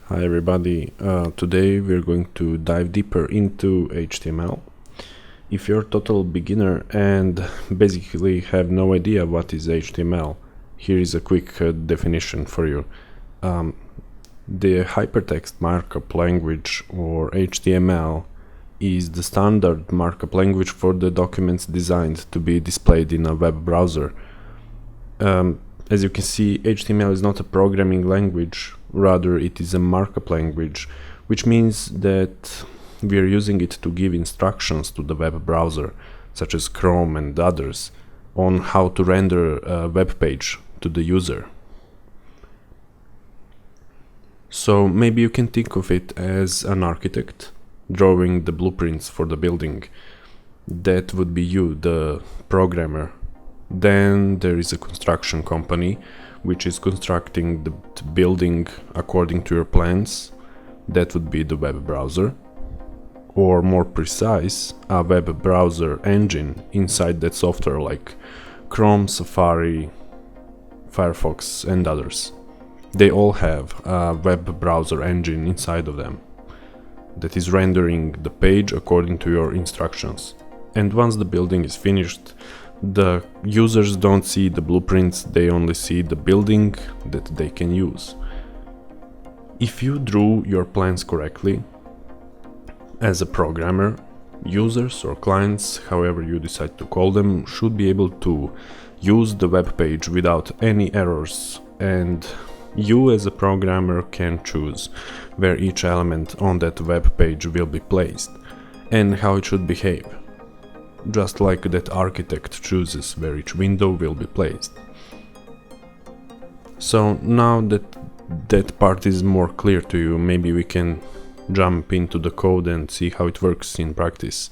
Hi everybody, today we're going to dive deeper into HTML. If you're a total beginner and basically have no idea what is HTML, here is a quick definition for you. The Hypertext Markup Language, or HTML, is the standard markup language for the documents designed to be displayed in a web browser. As you can see, HTML is not a programming language, rather it is a markup language, which means that we are using it to give instructions to the web browser, such as Chrome and others, on how to render a web page to the user. So maybe you can think of it as an architect drawing the blueprints for the building. That would be you, the programmer. Then there is a construction company which is constructing the building according to your plans. That would be the web browser, or more precise, a web browser engine inside that software like Chrome, Safari, Firefox and others. They all have a web browser engine inside of them that is rendering the page according to your instructions. And once the building is finished, the users don't see the blueprints, they only see the building that they can use. If you drew your plans correctly, as a programmer, users or clients, however you decide to call them, should be able to use the web page without any errors, and you as a programmer can choose where each element on that web page will be placed and how it should behave, just like that architect chooses where each window will be placed. So now that that part is more clear to you, maybe we can jump into the code and see how it works in practice.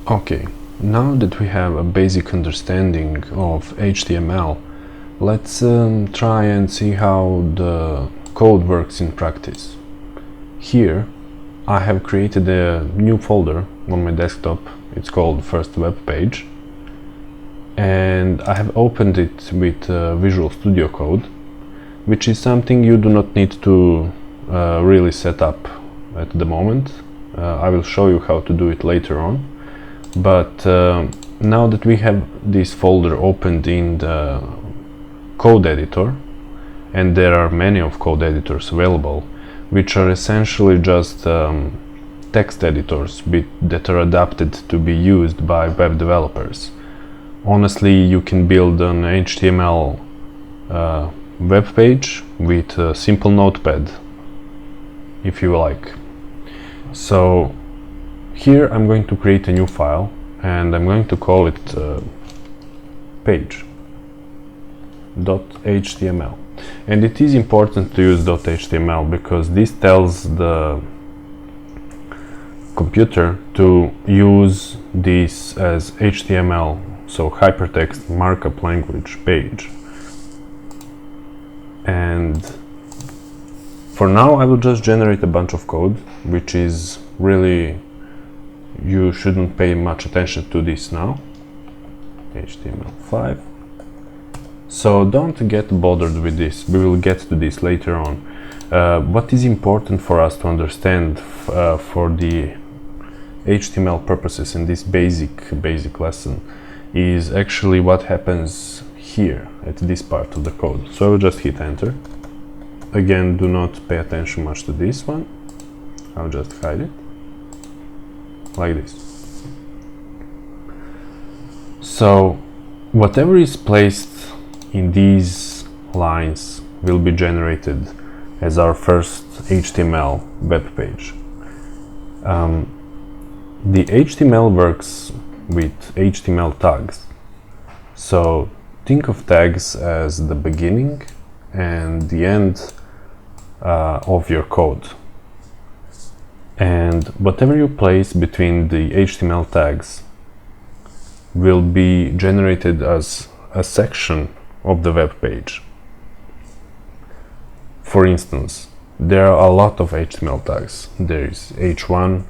Okay, now that we have a basic understanding of HTML, let's try and see how the code works in practice. Here I have created a new folder on my desktop. It's called First Web Page, and I have opened it with Visual Studio Code, which is something you do not need to really set up at the moment. I will show you how to do it later on, but now that we have this folder opened in the code editor, and there are many of code editors available, which are essentially just text editors that are adapted to be used by web developers. Honestly, you can build an HTML web page with a simple notepad if you like. So here I'm going to create a new file and I'm going to call it page.html. And it is important to use .html because this tells the computer to use this as HTML, so Hypertext Markup Language page. And for now I will just generate a bunch of code, which is really, you shouldn't pay much attention to this now. HTML5. So don't get bothered with this, we will get to this later on. What is important for us to understand for the HTML purposes in this basic lesson is actually what happens here at this part of the code. So I will just hit enter. Again, do not pay attention much to this one. I'll just hide it like this. So whatever is placed in these lines will be generated as our first HTML web page. The HTML works with HTML tags. So think of tags as the beginning and the end of your code. And whatever you place between the HTML tags will be generated as a section of the web page. For instance, there are a lot of HTML tags. There is h1,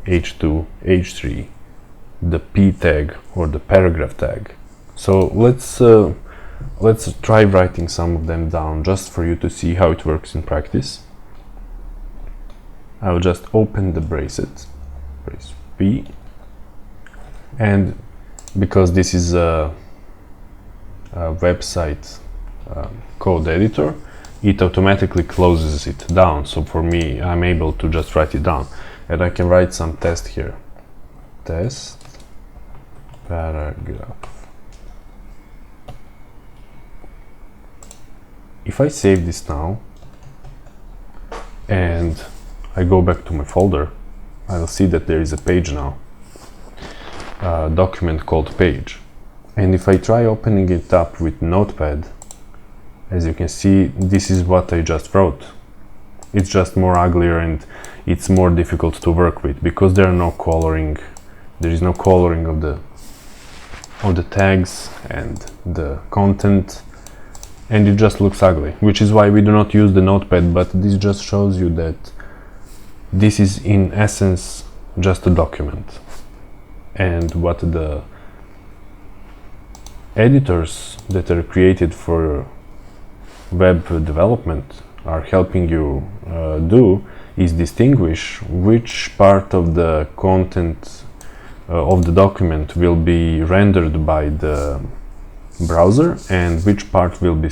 h2, h3, the p tag or the paragraph tag, So let's try writing some of them down just for you to see how it works in practice. I will just open the brace B, and because this is a website code editor, it automatically closes it down. So for me, I'm able to just write it down, and I can write some test here. Test paragraph. If I save this now and I go back to my folder, I will see that there is a page now, a document called page. And if I try opening it up with Notepad, as you can see, this is what I just wrote. It's just more uglier and it's more difficult to work with because there is no coloring of the tags and the content, and it just looks ugly, which is why we do not use the Notepad. But this just shows you that this is in essence just a document, and what the editors that are created for web development are helping you do is distinguish which part of the content of the document will be rendered by the browser and which part will be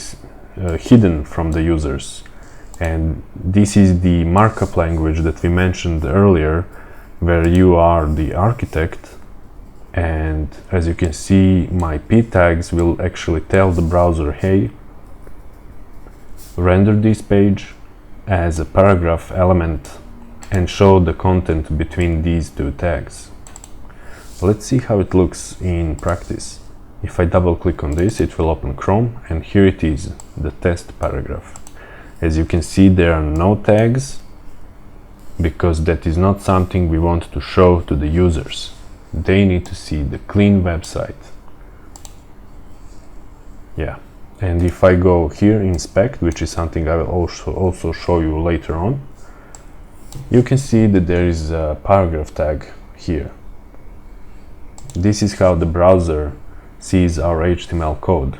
hidden from the users. And this is the markup language that we mentioned earlier, where you are the architect, and as you can see, my p tags will actually tell the browser, hey, render this page as a paragraph element and show the content between these two tags. Let's see how it looks in practice. If I double click on this, it will open Chrome, and here it is, the test paragraph. As you can see, there are no tags because that is not something we want to show to the users. They need to see the clean website. Yeah, and if I go here, inspect, which is something I will also show you later on, you can see that there is a paragraph tag here. This is how the browser sees our HTML code,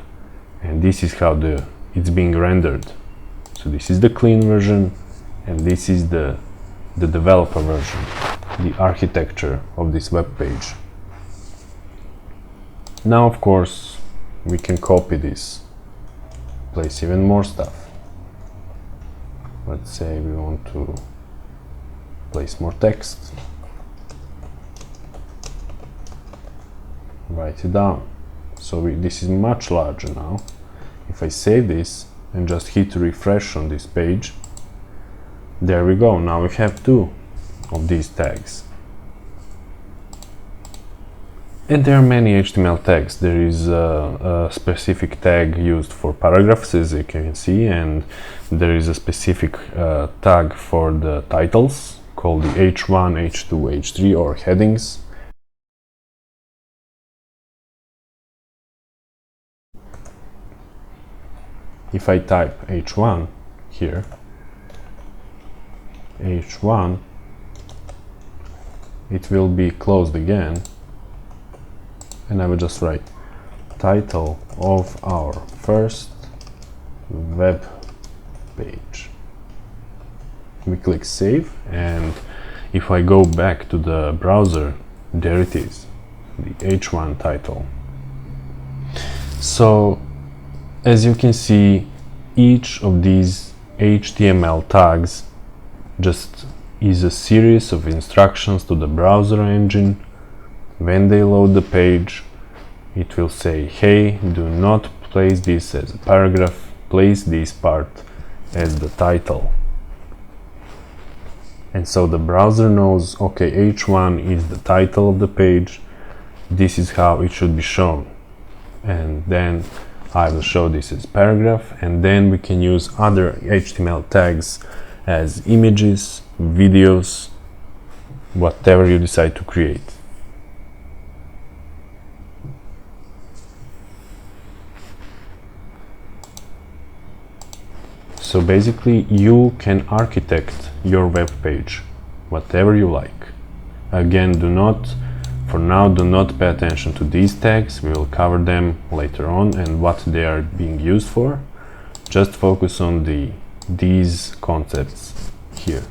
and this is how it's being rendered. So this is the clean version, and this is the developer version, the architecture of this web page. Now, of course, we can copy this, place even more stuff. Let's say we want to place more text, write it down. So this is much larger now. If I save this and just hit refresh on this page, there we go. Now we have two of these tags. And there are many HTML tags. There is a specific tag used for paragraphs, as you can see, and there is a specific tag for the titles called the H1, H2, H3, or headings. If I type H1 here, H1, it will be closed again, and I will just write title of our first web page. We click save, and if I go back to the browser, there it is, the H1 title. So as you can see, each of these HTML tags just is a series of instructions to the browser engine. When they load the page, it will say, hey, do not place this as a paragraph, place this part as the title. And so the browser knows, okay, H1 is the title of the page, this is how it should be shown. And then I will show this as paragraph, and then we can use other HTML tags as images, videos, whatever you decide to create. So basically, you can architect your web page whatever you like. Again, do not For now, do not pay attention to these tags, we will cover them later on and what they are being used for. Just focus on these concepts here.